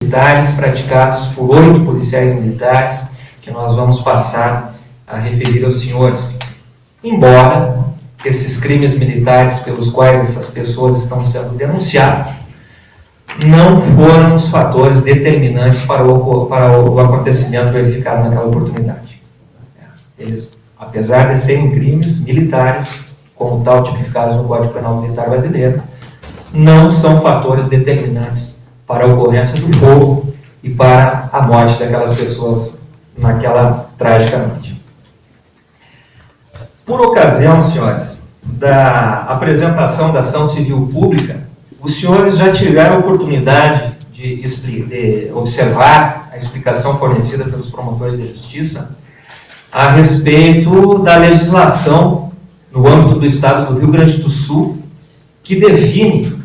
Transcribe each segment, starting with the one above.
militares praticados por 8 policiais militares, que nós vamos passar a referir aos senhores. Embora esses crimes militares pelos quais essas pessoas estão sendo denunciadas não foram os fatores determinantes para o acontecimento verificado naquela oportunidade. Eles, apesar de serem crimes militares, como tal tipificados no Código Penal Militar Brasileiro, não são fatores determinantes para a ocorrência do fogo e para a morte daquelas pessoas naquela trágica noite. Por ocasião, senhores, da apresentação da ação civil pública, os senhores já tiveram a oportunidade de observar a explicação fornecida pelos promotores de justiça a respeito da legislação no âmbito do Estado do Rio Grande do Sul, que define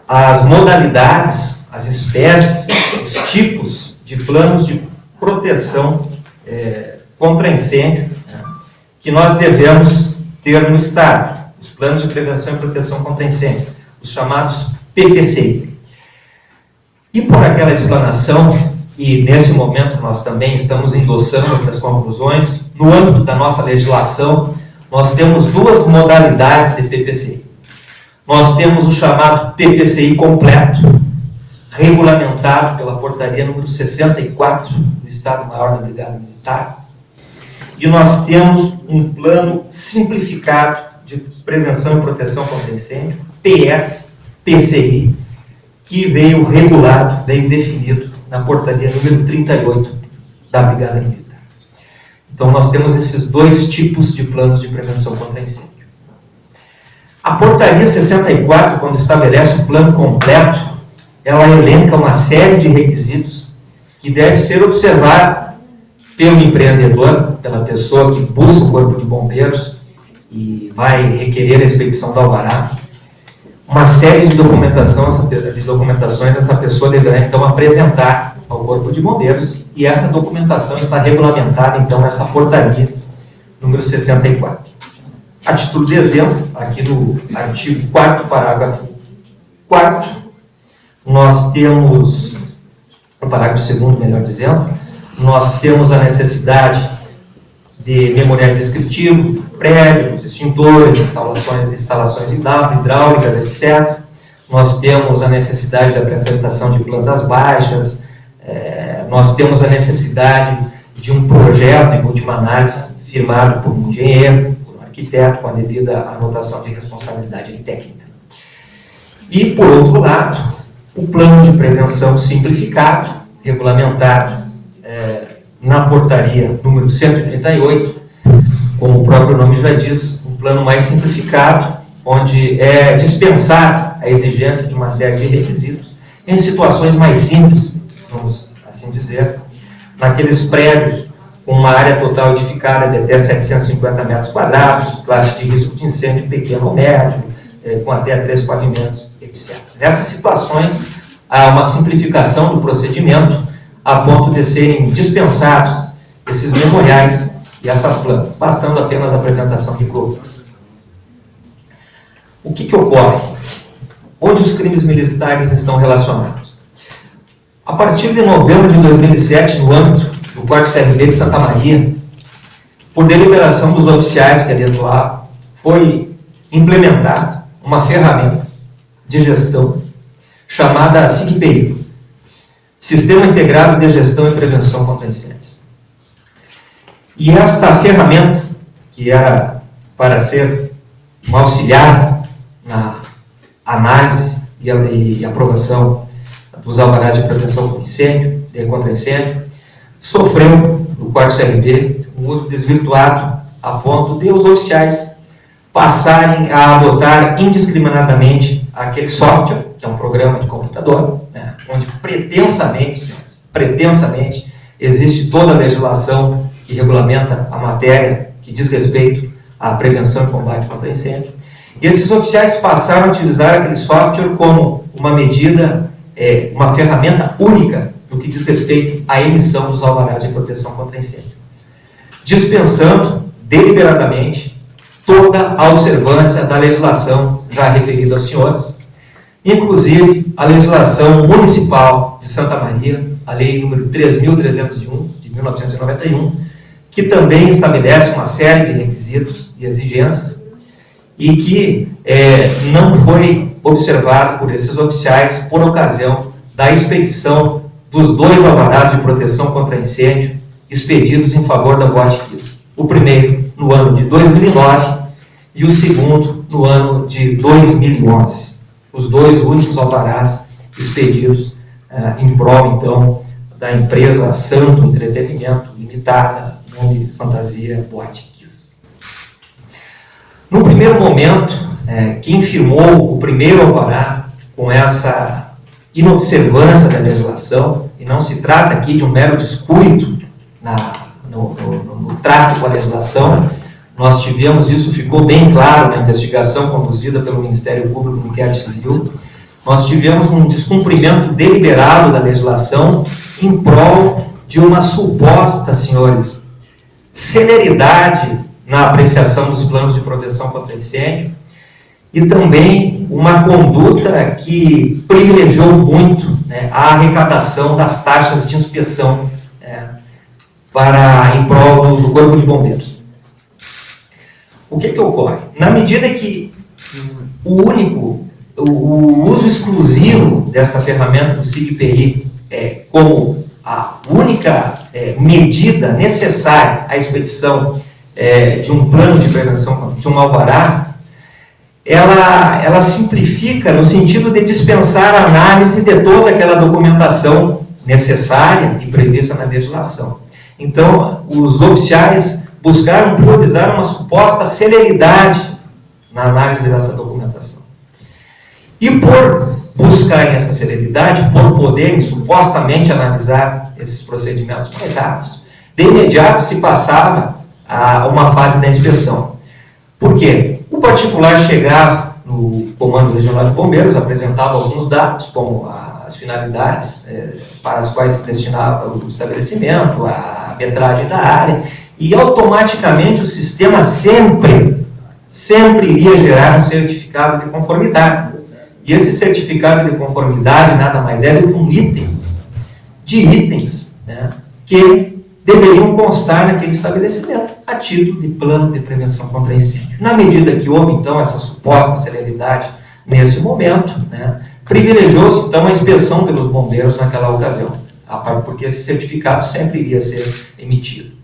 as modalidades, as espécies, os tipos de planos de proteção contra incêndio que nós devemos ter no Estado, os planos de prevenção e proteção contra incêndio, os chamados PPCI. E por aquela explanação, e nesse momento nós também estamos endossando essas conclusões, no âmbito da nossa legislação, nós temos duas modalidades de PPCI. Nós temos o chamado PPCI completo, regulamentado pela portaria número 64 do Estado-Maior da Brigada Militar, e nós temos um plano simplificado de prevenção e proteção contra incêndio, PSPCI, que veio regulado, veio definido na portaria número 38 da Brigada Militar. Então nós temos esses dois tipos de planos de prevenção contra incêndio. A portaria 64, quando estabelece o plano completo, ela elenca uma série de requisitos que deve ser observado pelo empreendedor, pela pessoa que busca o Corpo de Bombeiros e vai requerer a expedição do alvará. Uma série de documentações essa pessoa deverá então apresentar ao Corpo de Bombeiros, e essa documentação está regulamentada então nessa portaria número 64. A título de exemplo, aqui no artigo 4º, parágrafo 4º, nós temos, no parágrafo 2º, melhor dizendo, nós temos a necessidade de memorial descritivo, prédios, extintores, instalações hidráulicas, etc. Nós temos a necessidade de apresentação de plantas baixas, nós temos a necessidade de um projeto, em última análise, firmado por um engenheiro, por um arquiteto, com a devida anotação de responsabilidade técnica. E, por outro lado, o plano de prevenção simplificado, regulamentado na portaria número 138, como o próprio nome já diz, um plano mais simplificado, onde é dispensada a exigência de uma série de requisitos em situações mais simples, vamos assim dizer, naqueles prédios com uma área total edificada de até 750 metros quadrados, classe de risco de incêndio pequeno ou médio, com até 3 pavimentos, etc. Nessas situações, há uma simplificação do procedimento a ponto de serem dispensados esses memoriais e essas plantas, bastando apenas a apresentação de cópias. O que ocorre? Onde os crimes militares estão relacionados? A partir de novembro de 2007, no âmbito do 4º CRB de Santa Maria, por deliberação dos oficiais que ali atuavam, foi implementada uma ferramenta de gestão chamada SIGPI, Sistema Integrado de Gestão e Prevenção contra Incêndios. E esta ferramenta, que era para ser um auxiliar na análise e aprovação dos alvarás de prevenção contra incêndio, sofreu, no 4º CRB, um uso desvirtuado a ponto de os oficiais passarem a adotar indiscriminadamente aquele software, que é um programa de computador, onde pretensamente existe toda a legislação que regulamenta a matéria que diz respeito à prevenção e combate contra incêndio. E esses oficiais passaram a utilizar aquele software como uma medida, uma ferramenta única no que diz respeito à emissão dos alvarás de proteção contra incêndio, dispensando deliberadamente toda a observância da legislação já referida aos senhores, inclusive a legislação municipal de Santa Maria, a lei número 3.301, de 1991, que também estabelece uma série de requisitos e exigências e que não foi observado por esses oficiais por ocasião da expedição dos 2 alvarás de proteção contra incêndio expedidos em favor da Boate Kiss. O primeiro no ano de 2009 e o segundo no ano de 2011. Os 2 únicos alvarás expedidos em prol, então, da empresa Santo Entretenimento Limitada, nome fantasia Boate Kiss. No primeiro momento, quem firmou o primeiro alvará com essa inobservância da legislação, e não se trata aqui de um mero descuido no trato com a legislação, nós tivemos, isso ficou bem claro na investigação conduzida pelo Ministério Público no inquérito civil, nós tivemos um descumprimento deliberado da legislação em prol de uma suposta, senhores, celeridade na apreciação dos planos de proteção contra incêndio e também uma conduta que privilegiou muito a arrecadação das taxas de inspeção em prol do Corpo de Bombeiros. O que ocorre? Na medida que o uso exclusivo desta ferramenta do SIGPI como a única medida necessária à expedição de um plano de prevenção, de um alvará, ela simplifica no sentido de dispensar a análise de toda aquela documentação necessária e prevista na legislação. Então, os oficiais buscaram priorizar uma suposta celeridade na análise dessa documentação. E por buscarem essa celeridade, por poderem supostamente analisar esses procedimentos mais rápidos, de imediato se passava a uma fase da inspeção. Por quê? O particular chegava no Comando Regional de Bombeiros, apresentava alguns dados, como as finalidades para as quais se destinava o estabelecimento, a metragem da área, e automaticamente o sistema sempre iria gerar um certificado de conformidade. E esse certificado de conformidade nada mais é do que um item de itens que deveriam constar naquele estabelecimento a título de plano de prevenção contra incêndio. Na medida que houve, então, essa suposta celeridade nesse momento, privilegiou-se, então, a inspeção pelos bombeiros naquela ocasião, porque esse certificado sempre iria ser emitido.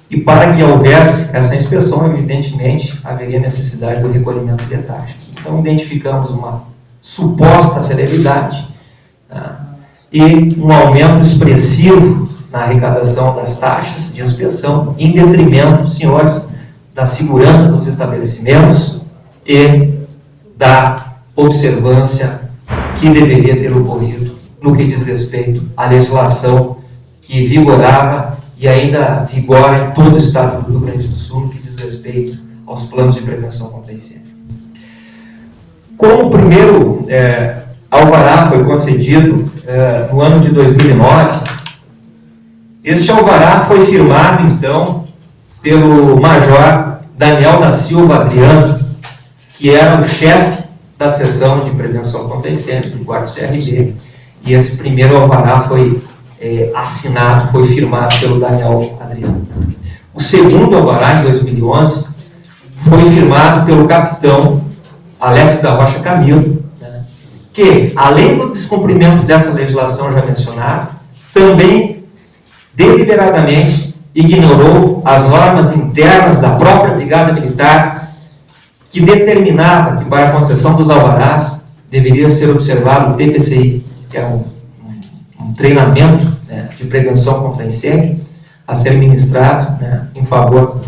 E para que houvesse essa inspeção, evidentemente, haveria necessidade do recolhimento de taxas. Então, identificamos uma suposta celeridade e um aumento expressivo na arrecadação das taxas de inspeção, em detrimento, senhores, da segurança dos estabelecimentos e da observância que deveria ter ocorrido no que diz respeito à legislação que vigorava e ainda vigora em todo o estado do Rio Grande do Sul, no que diz respeito aos planos de prevenção contra incêndio. Como o primeiro alvará foi concedido no ano de 2009, este alvará foi firmado, então, pelo Major Daniel da Silva Adriano, que era o chefe da seção de prevenção contra incêndios do 4º CRG, e esse primeiro alvará foi assinado, foi firmado pelo Daniel Adriano. O segundo alvará, em 2011, foi firmado pelo capitão Alex da Rocha Camilo, que, além do descumprimento dessa legislação já mencionada, também deliberadamente ignorou as normas internas da própria Brigada Militar, que determinava que para a concessão dos alvarás deveria ser observado o TPCI, que é um treinamento de prevenção contra incêndio, a ser ministrado em favor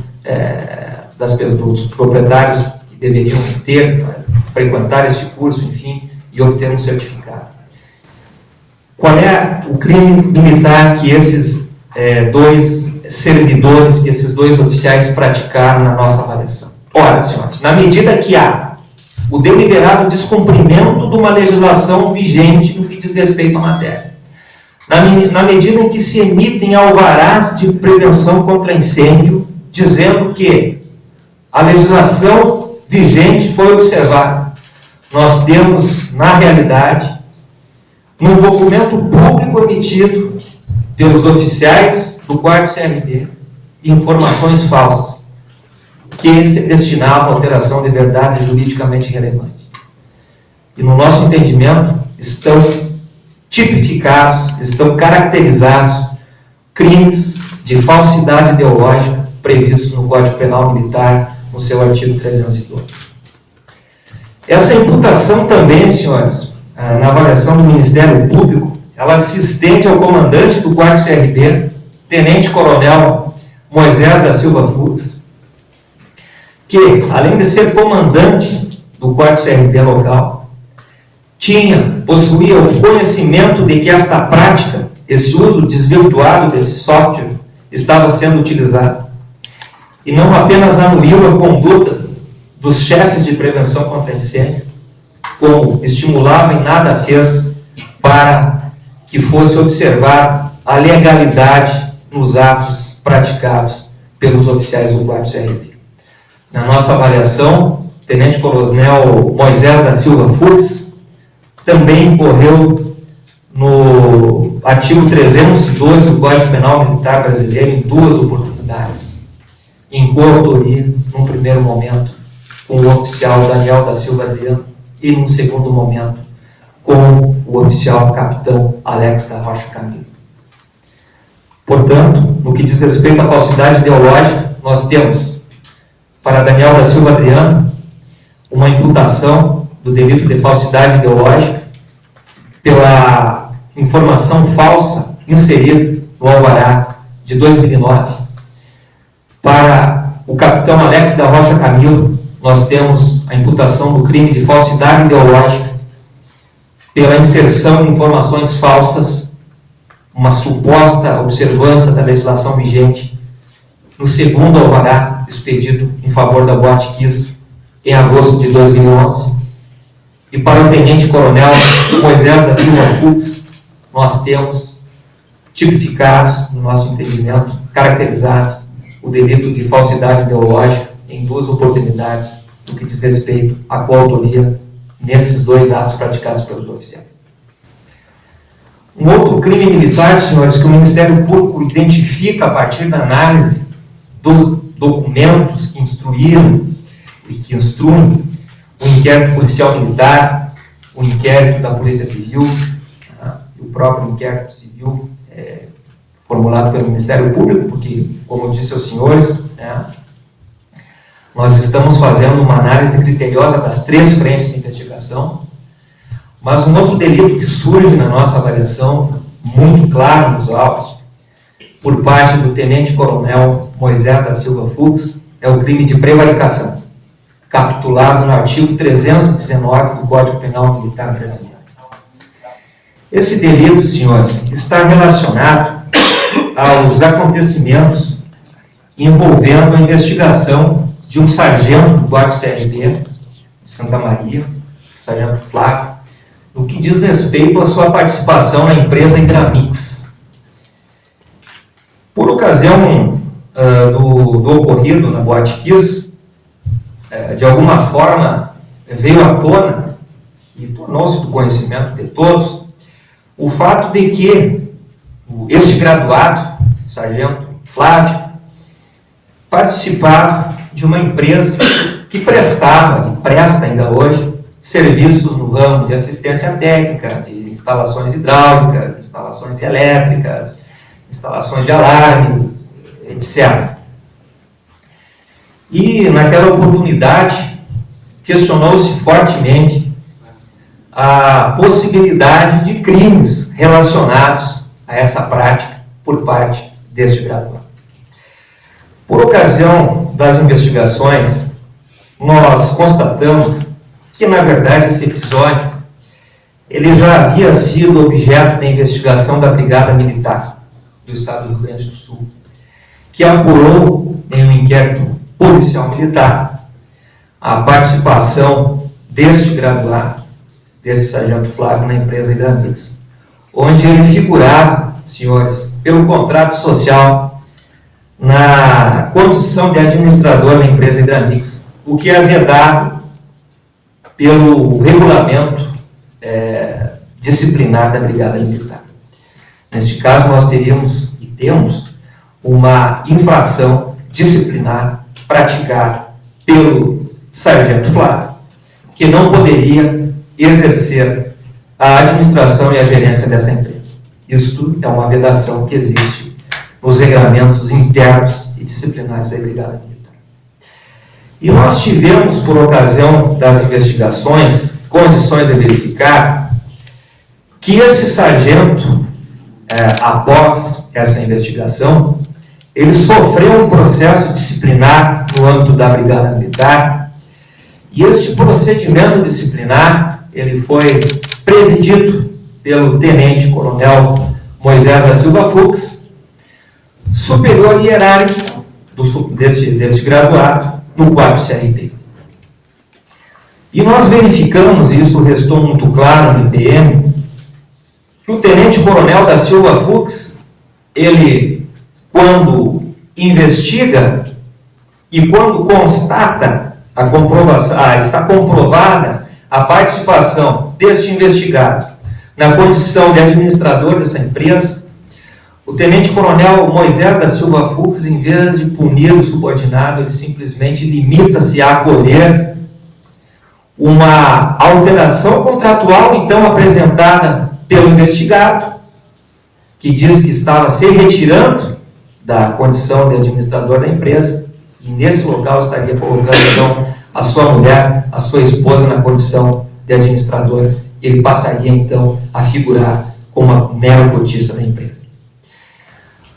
dos proprietários que deveriam frequentar este curso, enfim, e obter um certificado. Qual é o crime militar que esses dois servidores, que esses dois oficiais praticaram na nossa avaliação? Ora, senhores, na medida que há o deliberado descumprimento de uma legislação vigente no que diz respeito à matéria, na medida em que se emitem alvarás de prevenção contra incêndio, dizendo que a legislação vigente foi observada, nós temos na realidade, no documento público emitido pelos oficiais do 4º CRB, informações falsas que se destinavam à alteração de verdade juridicamente relevante. E no nosso entendimento, estão tipificados, estão caracterizados crimes de falsidade ideológica previstos no Código Penal Militar, no seu artigo 302. Essa imputação também, senhores, na avaliação do Ministério Público, ela se estende ao comandante do 4º CRB, Tenente-Coronel Moisés da Silva Fux, que, além de ser comandante do 4º CRB local, possuía o conhecimento de que esta prática, esse uso desvirtuado desse software, estava sendo utilizado. E não apenas anuiu a conduta dos chefes de prevenção contra incêndio, como estimulava e nada fez para que fosse observada a legalidade nos atos praticados pelos oficiais do 4º CRB. Na nossa avaliação, o Tenente-Coronel Moisés da Silva Fux também incorreu no artigo 312 do Código Penal Militar Brasileiro em 2 oportunidades, em coautoria, num primeiro momento, com o oficial Daniel da Silva Adriano e, num segundo momento, com o oficial capitão Alex da Rocha Camilo. Portanto, no que diz respeito à falsidade ideológica, nós temos, para Daniel da Silva Adriano, uma imputação do delito de falsidade ideológica pela informação falsa inserida no alvará de 2009. Para o capitão Alex da Rocha Camilo, nós temos a imputação do crime de falsidade ideológica pela inserção de informações falsas, uma suposta observância da legislação vigente, no segundo alvará expedido em favor da Boate Kiss em agosto de 2011. E para o Tenente-Coronel Moisés da Silva Fux, nós temos tipificados, no nosso entendimento, caracterizados o delito de falsidade ideológica em 2 oportunidades, no que diz respeito à coautoria nesses 2 atos praticados pelos oficiais. Um outro crime militar, senhores, que o Ministério Público identifica a partir da análise dos documentos que instruíram e que instruem o inquérito policial militar, o inquérito da Polícia Civil, o próprio inquérito civil formulado pelo Ministério Público, porque, como eu disse aos senhores, nós estamos fazendo uma análise criteriosa das 3 frentes de investigação, mas um outro delito que surge na nossa avaliação, muito claro nos autos, por parte do Tenente-Coronel Moisés da Silva Fux, é o crime de prevaricação, capitulado no artigo 319 do Código Penal Militar Brasileiro. Esse delito, senhores, está relacionado aos acontecimentos envolvendo a investigação de um sargento do 4º CRB de Santa Maria, sargento Flávio, no que diz respeito à sua participação na empresa Hidramix. Por ocasião do ocorrido na Boate Kiss, de alguma forma veio à tona e tornou-se do conhecimento de todos o fato de que este graduado, sargento Flávio, participava de uma empresa que prestava e presta ainda hoje serviços no ramo de assistência técnica, de instalações hidráulicas, instalações elétricas, instalações de alarmes, etc. E, naquela oportunidade, questionou-se fortemente a possibilidade de crimes relacionados a essa prática por parte deste graduado. Por ocasião das investigações, nós constatamos que, na verdade, esse episódio ele já havia sido objeto da investigação da Brigada Militar do Estado do Rio Grande do Sul, que apurou em um inquérito policial militar a participação deste graduado, desse sargento Flávio, na empresa Hidramix, onde ele figurava, senhores, pelo contrato social, na condição de administrador da empresa Hidramix, o que é vedado pelo regulamento disciplinar da Brigada Militar. Neste caso, nós teríamos e temos uma infração disciplinar praticada pelo sargento Flávio, que não poderia exercer a administração e a gerência dessa empresa. Isto é uma vedação que existe nos regulamentos internos e disciplinares da Brigada Militar. E nós tivemos, por ocasião das investigações, condições de verificar que esse sargento, após essa investigação, ele sofreu um processo disciplinar no âmbito da Brigada Militar, e este procedimento disciplinar, ele foi presidido pelo Tenente-Coronel Moisés da Silva Fux, superior hierárquico deste graduado, no 4º CRP. E nós verificamos, e isso restou muito claro no IPM, que o Tenente-Coronel da Silva Fux, ele, quando investiga e quando constata a comprovação, está comprovada a participação deste investigado na condição de administrador dessa empresa, o Tenente-Coronel Moisés da Silva Fux, em vez de punir o subordinado, ele simplesmente limita-se a acolher uma alteração contratual, então apresentada pelo investigado, que diz que estava se retirando da condição de administrador da empresa, e nesse local estaria colocando, então, a sua mulher, a sua esposa, na condição de administrador. Ele passaria, então, a figurar como uma mera cotista da empresa.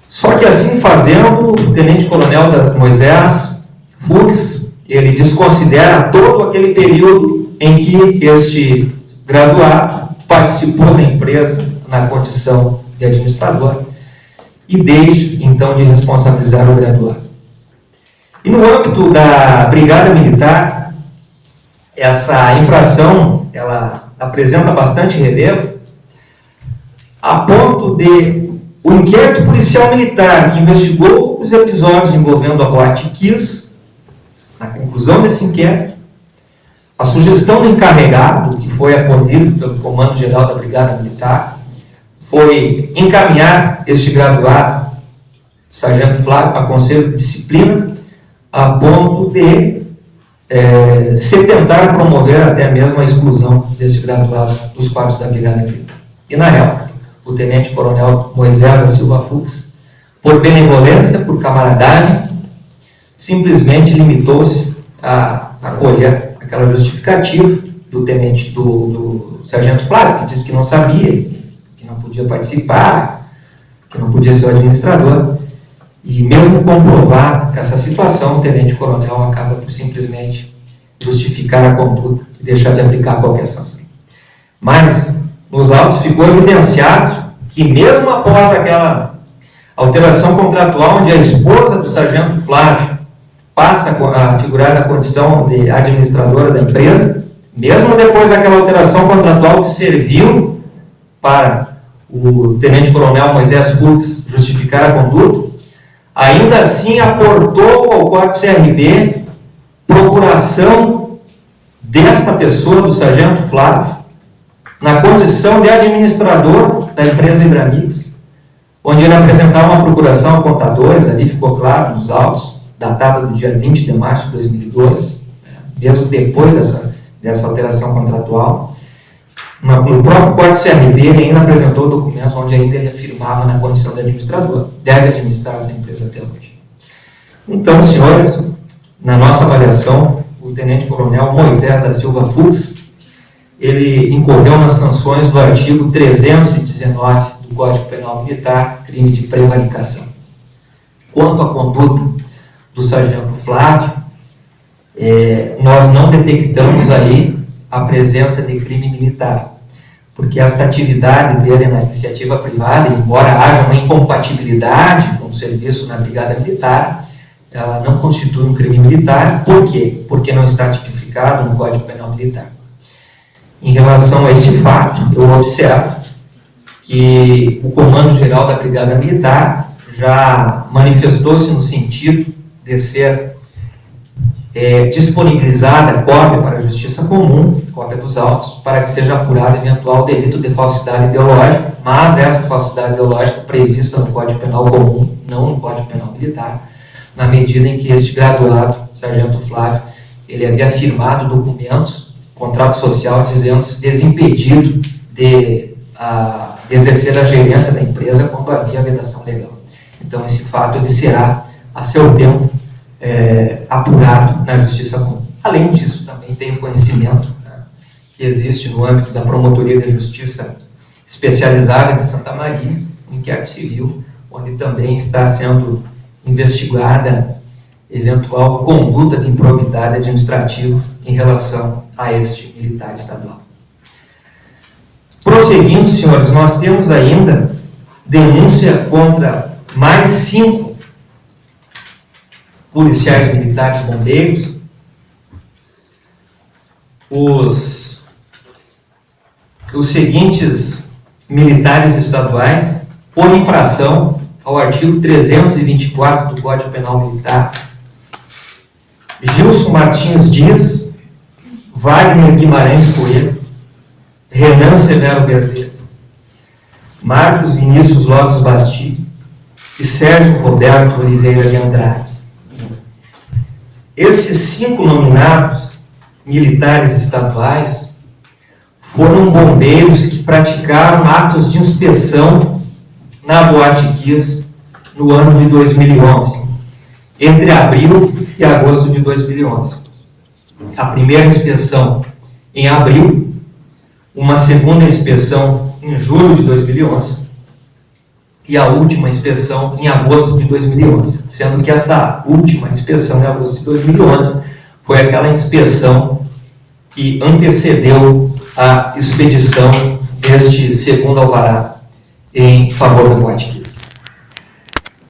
Só que, assim fazendo, o Tenente-Coronel Moisés Fux, ele desconsidera todo aquele período em que este graduado participou da empresa na condição de administrador e deixa, então, de responsabilizar o graduado. E no âmbito da Brigada Militar, essa infração, ela apresenta bastante relevo, a ponto de o inquérito policial militar que investigou os episódios envolvendo a Boate Kiss, na conclusão desse inquérito, a sugestão do encarregado, que foi acolhido pelo Comando-Geral da Brigada Militar, foi encaminhar este graduado, Sargento Flávio, a Conselho de Disciplina, a ponto de se tentar promover até mesmo a exclusão deste graduado dos quadros da Brigada Militar. E na época, o Tenente-Coronel Moisés da Silva Fux, por benevolência, por camaradagem, simplesmente limitou-se a acolher aquela justificativa do Sargento Flávio, que disse que não sabia, que não podia participar, que não podia ser o administrador. E mesmo comprovada essa situação, o Tenente-Coronel acaba por simplesmente justificar a conduta e deixar de aplicar qualquer sanção. Mas, nos autos ficou evidenciado que mesmo após aquela alteração contratual, onde a esposa do Sargento Flávio passa a figurar na condição de administradora da empresa, mesmo depois daquela alteração contratual que serviu para o Tenente-Coronel Moisés Fux justificar a conduta, ainda assim aportou ao 4º CRB procuração desta pessoa, do Sargento Flávio, na condição de administrador da empresa Ibramix, onde ele apresentava uma procuração a contadores, ali ficou claro nos autos, datada do dia 20 de março de 2002, mesmo depois dessa alteração contratual. No próprio 4º CRB, ele ainda apresentou documentos onde ainda ele afirmava na condição de administrador, deve administrar essa empresa até hoje. Então, senhores, na nossa avaliação, o Tenente-Coronel Moisés da Silva Fux, ele incorreu nas sanções do artigo 319 do Código Penal Militar, crime de prevaricação. Quanto à conduta do Sargento Flávio, nós não detectamos aí a presença de crime militar, porque esta atividade dele na iniciativa privada, embora haja uma incompatibilidade com o serviço na Brigada Militar, ela não constitui um crime militar. Por quê? Porque não está tipificado no Código Penal Militar. Em relação a esse fato, eu observo que o Comando-Geral da Brigada Militar já manifestou-se no sentido de ser disponibilizada cópia para a Justiça Comum, cópia dos autos, para que seja apurado eventual delito de falsidade ideológica, mas essa falsidade ideológica prevista no Código Penal Comum, não no Código Penal Militar, na medida em que este graduado, Sargento Flávio, ele havia firmado documentos, contrato social, dizendo-se desimpedido de exercer a gerência da empresa quando havia vedação legal. Então, esse fato ele será, a seu tempo, apurado na Justiça Comum. Além disso, também tenho conhecimento, né, que existe no âmbito da Promotoria de Justiça Especializada de Santa Maria, um inquérito civil, onde também está sendo investigada eventual conduta de improbidade administrativa em relação a este militar estadual. Prosseguindo, senhores, nós temos ainda denúncia contra mais 5 policiais militares bombeiros, os seguintes militares estaduais, por infração ao artigo 324 do Código Penal Militar: Gilson Martins Dias, Wagner Guimarães Coelho, Renan Severo Bertez, Marcos Vinícius Lopes Basti e Sérgio Roberto Oliveira de Andrade. Esses 5 nominados militares estaduais foram bombeiros que praticaram atos de inspeção na Boate Kiss no ano de 2011, entre abril e agosto de 2011. A primeira inspeção em abril, uma segunda inspeção em julho de 2011 e a última inspeção em agosto de 2011, sendo que esta última inspeção em agosto de 2011 foi aquela inspeção que antecedeu a expedição deste segundo alvará em favor do Boate Kiss.